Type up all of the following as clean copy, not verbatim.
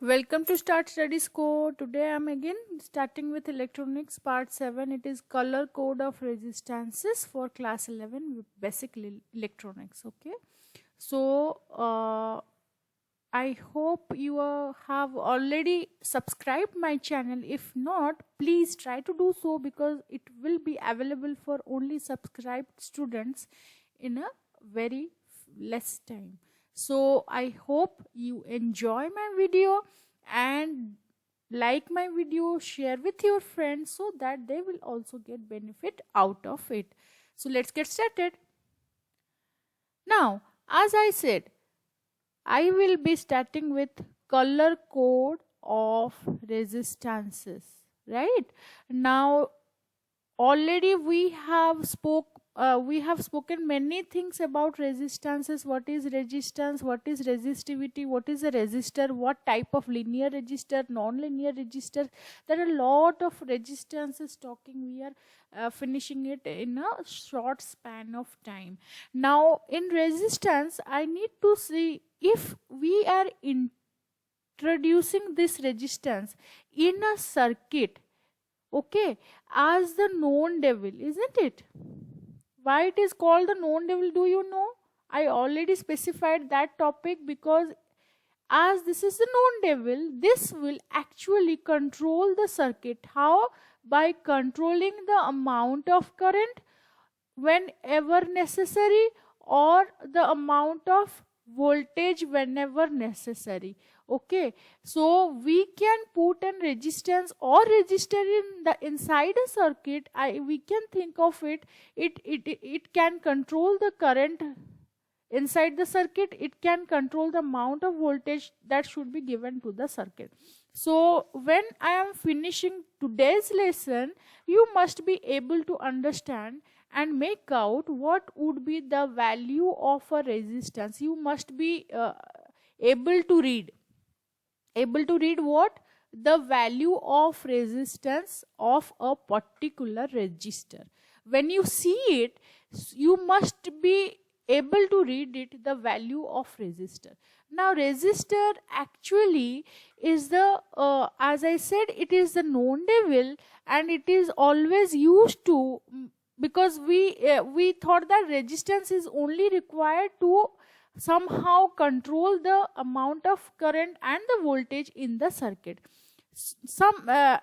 Welcome to Start Studies Code. Today I am again starting with electronics part 7. It is color code of resistances for class 11 with basic electronics. Okay. So I hope you have already subscribed my channel. If not, please try to do so because it will be available for only subscribed students in a very less time. So I hope you enjoy my video and like my video, share with your friends so that they will also get benefit out of it. So let's get started. Now, as I said, I will be starting with color code of resistances, right? Now, already we have spoken many things about resistances. What is resistance, what is resistivity, what is a resistor, what type of linear resistor, non-linear resistor. There are a lot of resistances talking. We are finishing it in a short span of time. Now in resistance I need to see if we are introducing this resistance in a circuit, okay, as the known devil, isn't it? Why it is called the known devil, do you know? I already specified that topic because as this is the known devil, this will actually control the circuit. How? By controlling the amount of current whenever necessary or the amount of voltage whenever necessary. Okay, so we can put an resistance or resistor in the inside a circuit. We can think of it can control the current inside the circuit. It can control the amount of voltage that should be given to the circuit. So when I am finishing today's lesson, you must be able to understand and make out what would be the value of a resistance. You must be able to read what? The value of resistance of a particular resistor. When you see it, you must be able to read it, the value of resistor. Now resistor actually is the as I said, it is the known devil, and it is always used to, because we thought that resistance is only required to somehow control the amount of current and the voltage in the circuit. There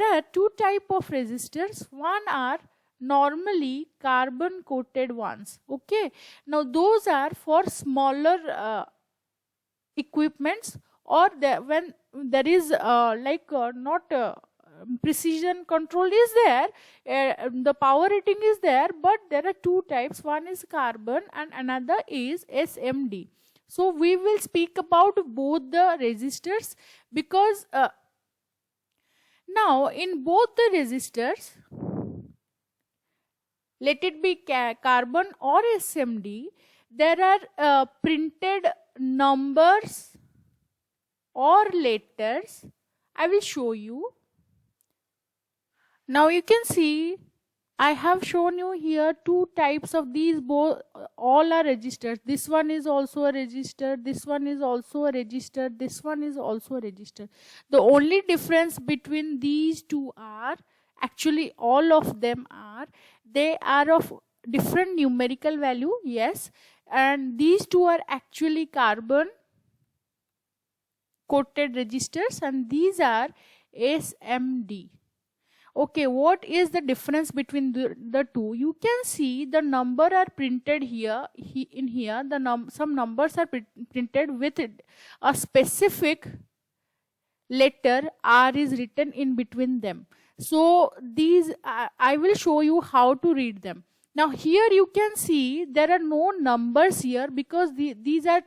are two type of resistors. One are normally carbon coated ones. Okay, now those are for smaller equipments, or when there is not precision control is there, the power rating is there, but there are two types. One is carbon and another is SMD. So we will speak about both the resistors because now in both the resistors, let it be carbon or SMD, there are printed numbers or letters. I will show you. Now you can see I have shown you here two types of these. Both all are resistors. This one is also a resistor, this one is also a resistor, this one is also a resistor. The only difference between these two are, actually all of them are, they are of different numerical value, yes, and these two are actually carbon coated resistors and these are SMD. Okay, what is the difference between the two? You can see the number are printed here. In here, some numbers are printed with a specific letter R is written in between them. So these I will show you how to read them. Now here you can see there are no numbers here because these are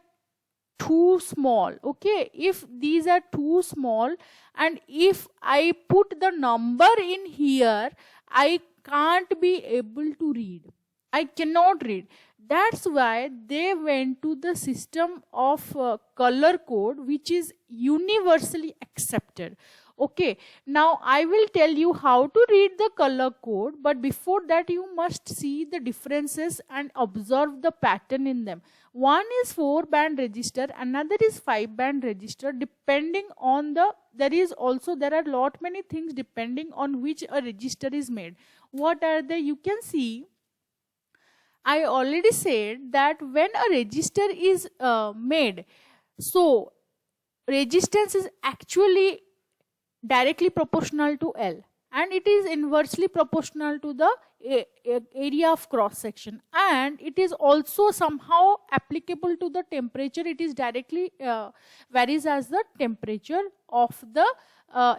too small. Okay, if these are too small and if I put the number in here, I can't be able to read. I cannot read. That's why they went to the system of color code, which is universally accepted. Okay, now I will tell you how to read the color code, but before that you must see the differences and observe the pattern in them. One is 4-band register, another is 5-band register. Depending on the, there are lot many things depending on which a register is made. What are they? You can see, I already said that when a register is made, so resistance is actually directly proportional to L, and it is inversely proportional to the area of cross section, and it is also somehow applicable to the temperature. It is directly varies as the temperature of the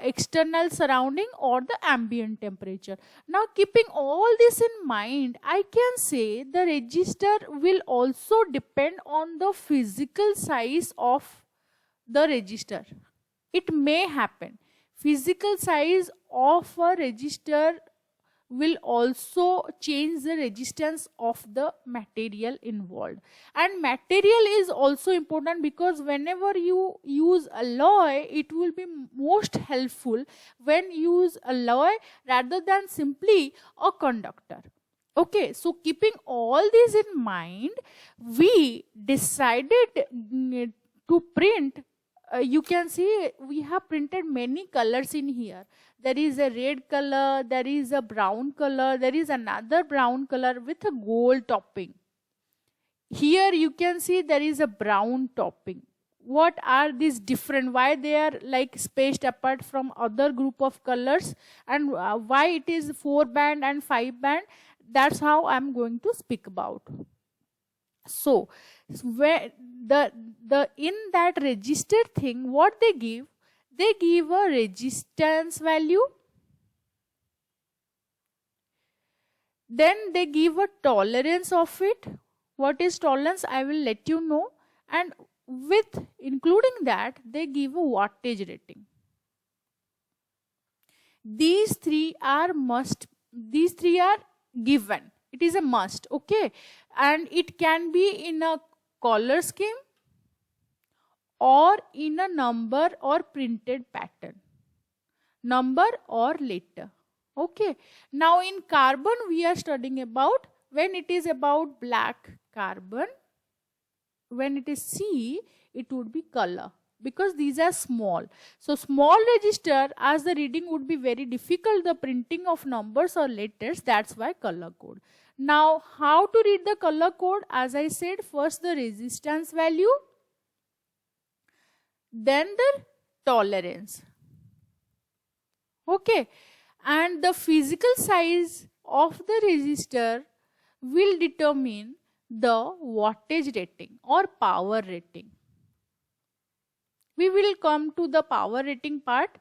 external surrounding or the ambient temperature. Now, keeping all this in mind, I can say the register will also depend on the physical size of the register. It may happen. Physical size of a register will also change the resistance of the material involved. And material is also important, because whenever you use alloy, it will be most helpful when you use alloy rather than simply a conductor. Okay, so keeping all this in mind, we decided to print. You can see we have printed many colors in here. There is a red color, there is a brown color, there is another brown color with a gold topping. Here you can see there is a brown topping. What are these different? Why they are like spaced apart from other group of colors, and why it is 4-band and 5-band? That's how I'm going to speak about. So where the in that register thing, what they give a resistance value, then they give a tolerance of it. What is tolerance? I will let you know, and with including that they give a wattage rating. These three are given. It is a must. Okay, and it can be in a color scheme or in a number or printed pattern, number or letter. Okay, now in carbon we are studying about, when it is about black carbon, when it is C, it would be color, because these are small. So small register, as the reading would be very difficult, the printing of numbers or letters, that's why color code. Now, how to read the color code? As I said, first the resistance value, then the tolerance. Okay, and the physical size of the resistor will determine the wattage rating or power rating. We will come to the power rating part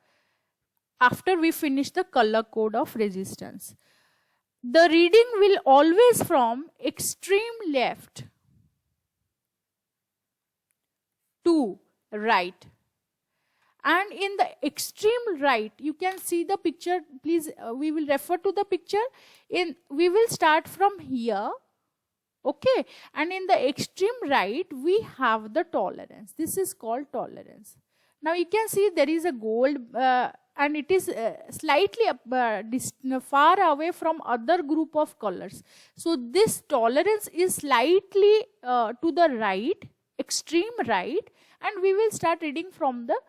after we finish the color code of resistance. The reading will always from extreme left to right, and in the extreme right you can see the picture. Please, we will refer to the picture. We will start from here. Okay, and in the extreme right we have the tolerance. This is called tolerance. Now you can see there is a gold and it is slightly far away from other group of colors. So this tolerance is slightly to the right, extreme right, and we will start reading from the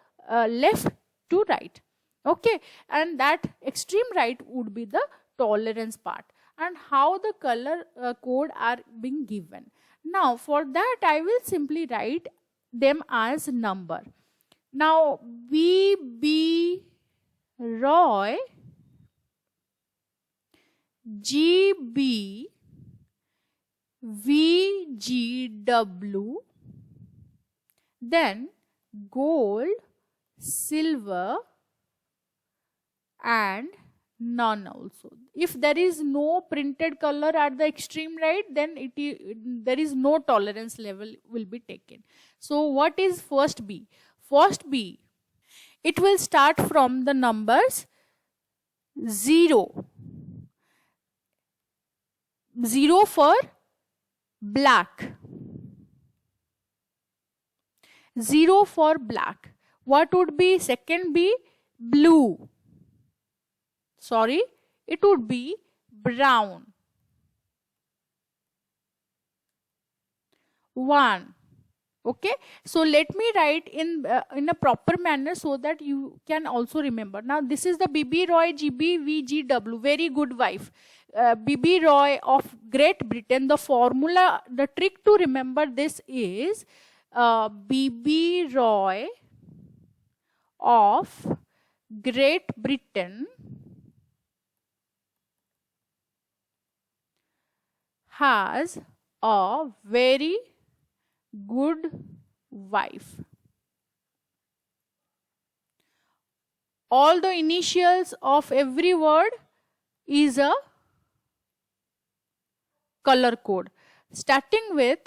left to right. Okay, and that extreme right would be the tolerance part, and how the color code are being given. Now for that I will simply write them as number. Now BB Roy, GB VGW, then gold, silver and none also. If there is no printed color at the extreme right, then there is no tolerance level will be taken. So what is first B? First B, it will start from the numbers 0. 0 for black. 0 for black. What would be second B? blue. Sorry, it would be brown. 1. Okay, so let me write in a proper manner so that you can also remember. Now this is the BB Roy GBVGW, very good wife. BB Roy of Great Britain. The formula, the trick to remember this is BB Roy of Great Britain has a very good wife. All the initials of every word is a color code. Starting with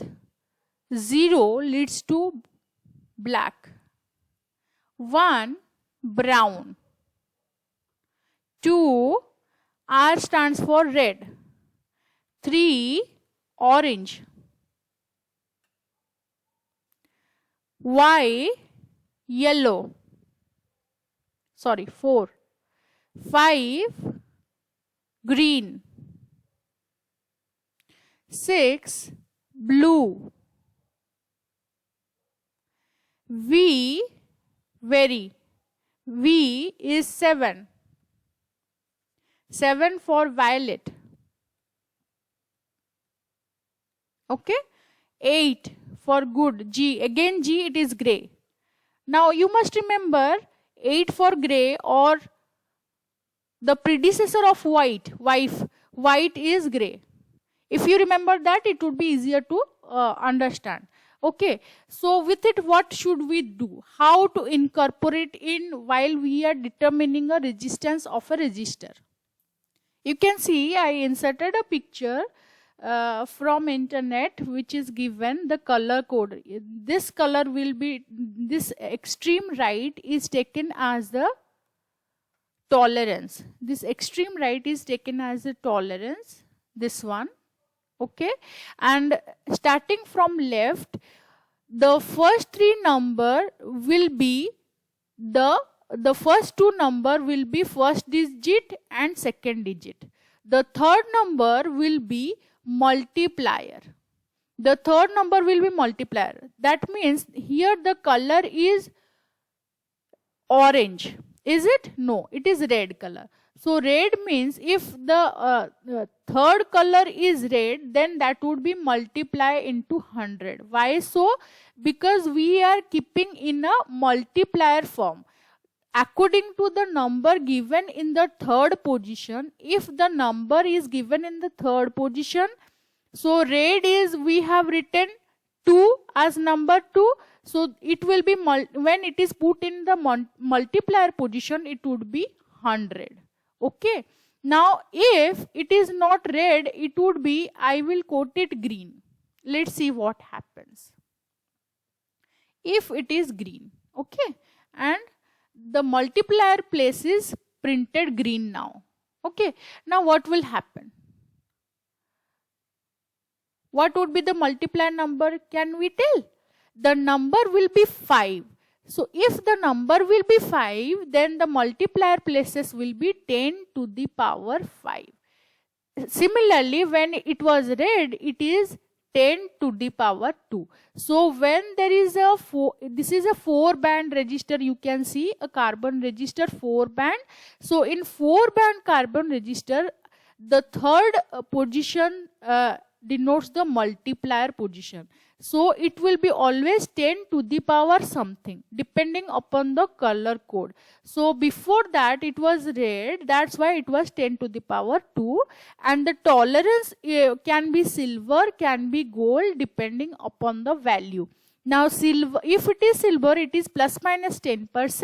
0 leads to black. 1, brown. 2, R stands for red. 3, orange. Y, yellow. Sorry, 4. 5, green. 6, blue. V, very. V is 7. 7 for violet. Okay. 8 for good. G. Again G, it is grey. Now you must remember 8 for grey or the predecessor of white. White is grey. If you remember that, it would be easier to understand. Okay. So with it, what should we do? How to incorporate in while we are determining a resistance of a resistor? You can see I inserted a picture from internet which is given the color code. This color will be, this extreme right is taken as the tolerance. This extreme right is taken as the tolerance. This one. Okay. And starting from left, the first 3 number will be the first 2 number will be first digit and second digit. The third number will be multiplier. The third number will be multiplier. That means here the color is orange. Is it? No, it is red color. So red means if the third color is red, then that would be multiply into 100. Why so? Because we are keeping in a multiplier form. According to the number given in the third position, if the number is given in the third position, so red is, we have written 2 as number 2. So it will be, when it is put in the multiplier position, it would be 100. Okay. Now if it is not red, it would be, I will quote it green. Let's see what happens. If it is green. Okay. And the multiplier place is printed green now. Okay. Now what will happen? What would be the multiplier number? Can we tell? The number will be 5. So if the number will be 5, then the multiplier places will be 10 to the power 5. Similarly, when it was red, it is 10 to the power 2. So when there is a this is a 4-band resistor, you can see a carbon resistor 4-band. So in 4-band carbon resistor, the third position denotes the multiplier position. So it will be always 10 to the power something depending upon the color code. So before that it was red, that's why it was 10 to the power 2, and the tolerance can be silver, can be gold depending upon the value. Now silver, if it is silver, it is plus minus 10%.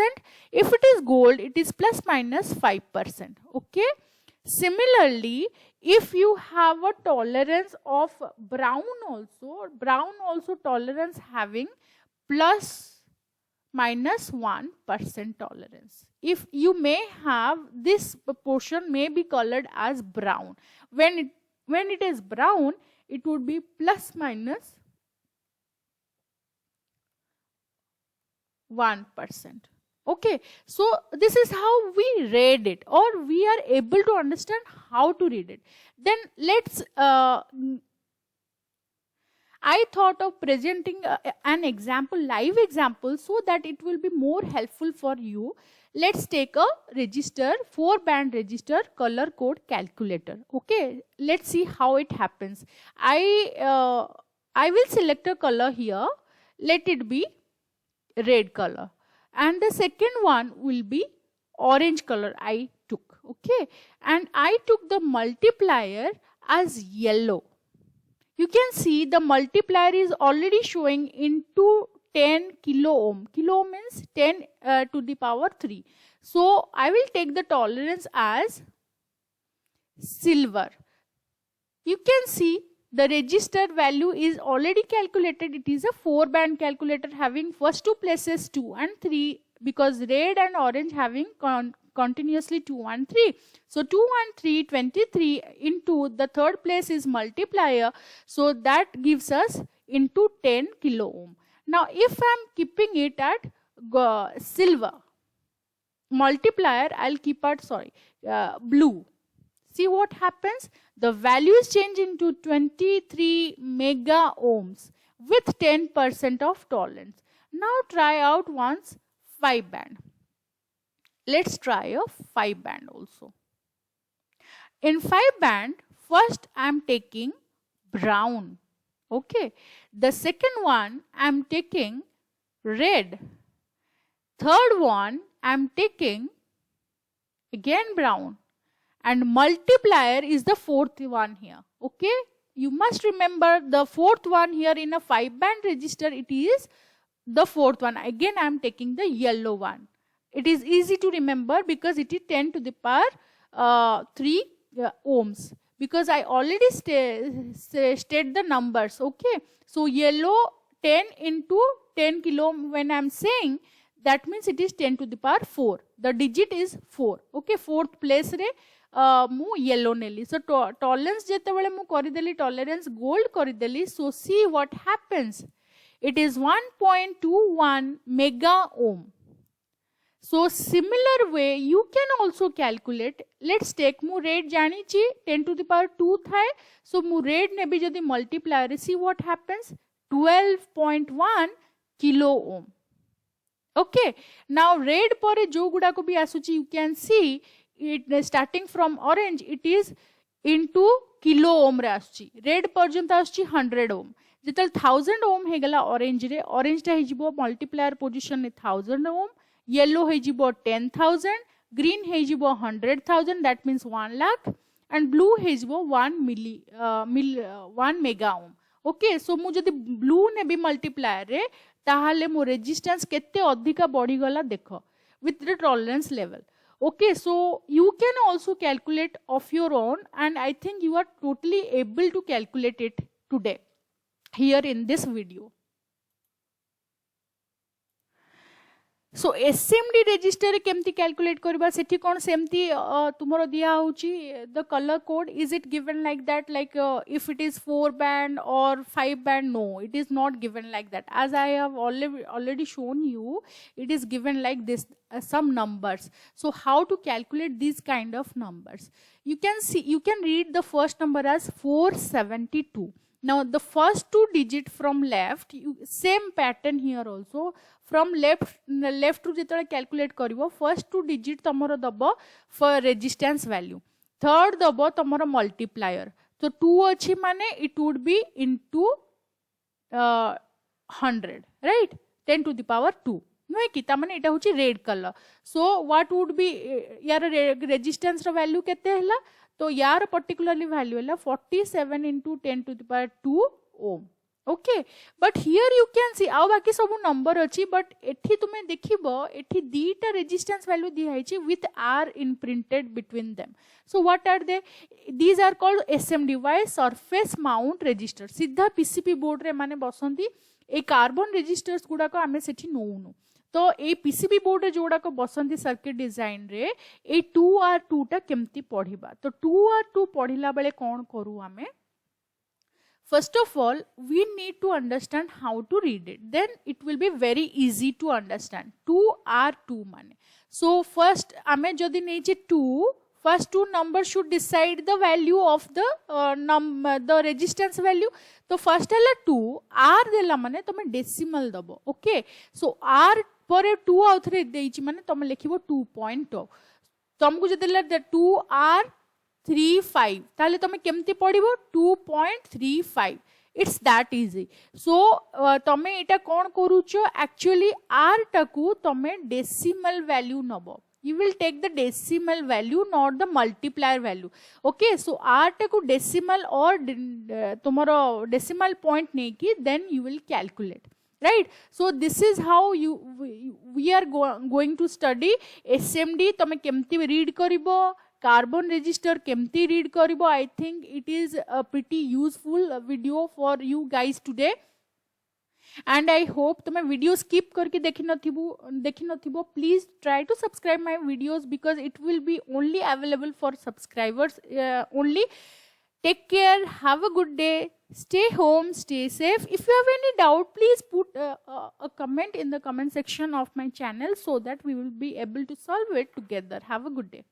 If it is gold, it is plus minus 5%. Okay. Similarly, if you have a tolerance of brown also tolerance having plus minus 1% tolerance. If you may have, this portion may be colored as brown. When it is brown, it would be plus minus 1%. Okay, so this is how we read it, or we are able to understand how to read it. Then let's I thought of presenting an example, live example, so that it will be more helpful for you. Let's take a register, 4-band register color code calculator. Okay, let's see how it happens. I will select a color here. Let it be red color, and the second one will be orange color I took. Okay, and I took the multiplier as yellow. You can see the multiplier is already showing into 10 kilo ohm. Kilo ohm means 10 to the power 3. So I will take the tolerance as silver. You can see the register value is already calculated. It is a 4-band calculator having first two places 2 and 3, because red and orange having continuously 2 and 3. So 2 and 3, 23 into the third place is multiplier. So that gives us into 10 kilo ohm. Now if I am keeping it at silver, multiplier I'll keep at blue. See what happens? The value is changed into 23 mega ohms with 10% of tolerance. Now try out once 5-band. Let's try a 5-band also. In 5-band, first I am taking brown. Okay. The second one I am taking red. Third one I am taking again brown. And multiplier is the fourth one here. Okay, you must remember the fourth one here in a 5-band register. It is the fourth one. Again I am taking the yellow one. It is easy to remember because it is 10 to the power 3 ohms, because I already state the numbers. Okay, so yellow 10 into 10 kilo ohm, when I am saying, that means it is 10 to the power 4. The digit is 4. Okay, fourth place re मु yellow नेली. So tolerance जेतेबेले मु करिदेली tolerance gold करिदेली. So see what happens, it is 1.21 mega ohm. So similar way you can also calculate. Let's take मु red जानी ची 10 to the power 2 थाए. सो मु रेड नेबी जदी multiplier, C what happens, 12.1 kilo ohm. Okay, now red पर जो गुडा को भी आसुची, you can see it starting from orange, it is into kilo ohm रे आसुची. रेड पर्यंत आसुची 100 ओम. जेतल 1000 ओम हे गला ऑरेंज रे, ऑरेंज टा हे जिवो मल्टीप्लायर पोजीशन ने 1000 ओम, येलो हे जिवो 10000, ग्रीन हे जिवो 100000, that means 1 lakh, and blue हे जिवो 1 मेगा ओम. ओके, सो मु जदी ब्लू ने भी मल्टीप्लायर रे, ताहाले मो रेजिस्टेंस केते अधिका बढ़ी गला देखो with the tolerance level. Okay, so you can also calculate of your own, and I think you are totally able to calculate it today here in this video. So SMD register केमती calculate करबा, सेठी कोन सेमती तुमरो दिया होची the color code, is it given like that, like if it is 4-band or 5-band? No, it is not given like that. As I have already shown you, it is given like this, some numbers. So how to calculate these kind of numbers? You can see, you can read the first number as 472. Now the first two digit from left, same pattern here also. From left to जेतले calculate करिवो, first two digit तमरो दबो for resistance value, third दबो तमरो multiplier. So 2 अच्छी माने it would be into 100, right? 10 to the power 2. नुहे कि तामाने इटा होची red color. So what would be यार resistance रो value केते हला? तो यार particularly value हला 47 into 10 to the power 2 ohm. Okay, but here you can see आउ बाकी सब number अच्छी, but एठी तुम्हें देखिबो एठी दीटा resistance value दिया है ची with R imprinted between them. So what are they? These are called SMD, surface mount register. सीधा PCB board रे माने बसंती ए कार्बन registers गुडा को आमे सेठी नोउनु. तो ए PCB बोर्ड रे जोड़ा को बसंती सर्किट डिजाइन रे ए 2R2 टा केमती पढ़िबा. तो 2R2 पढ़िला बेले कोन करू आमे, First of all, we need to understand how to read it. Then it will be very easy to understand. 2 are 2 mane. So first, ame jodi neche 2, first two numbers should decide the value of the resistance value. So first hela 2, r dela mane tome decimal dabo. Okay. So r pore 2 out thre deichi mane tome lekhibo 2.2. तुमको जब 2r35 ताले तुम केमती पढ़िबो 2.35 it's that easy. सो तमे एटा कोन करूचो actually r टाकू तमे decimal value Nebo. You will take the decimal value, not the multiplier value. Okay, so r टाकू decimal or तुम्हारो decimal point नहीं की, then you will calculate. Right, so this is how we are going to study SMD. तमे केमती read करिबो, carbon register केमती read करिबो. I think it is a pretty useful video for you guys today. And I hope तुमे video skip करके देखी नथिबो. Please try to subscribe my videos because it will be only available for subscribers only. Take care, have a good day, stay home, stay safe. If you have any doubt, please put a comment in the comment section of my channel so that we will be able to solve it together. Have a good day.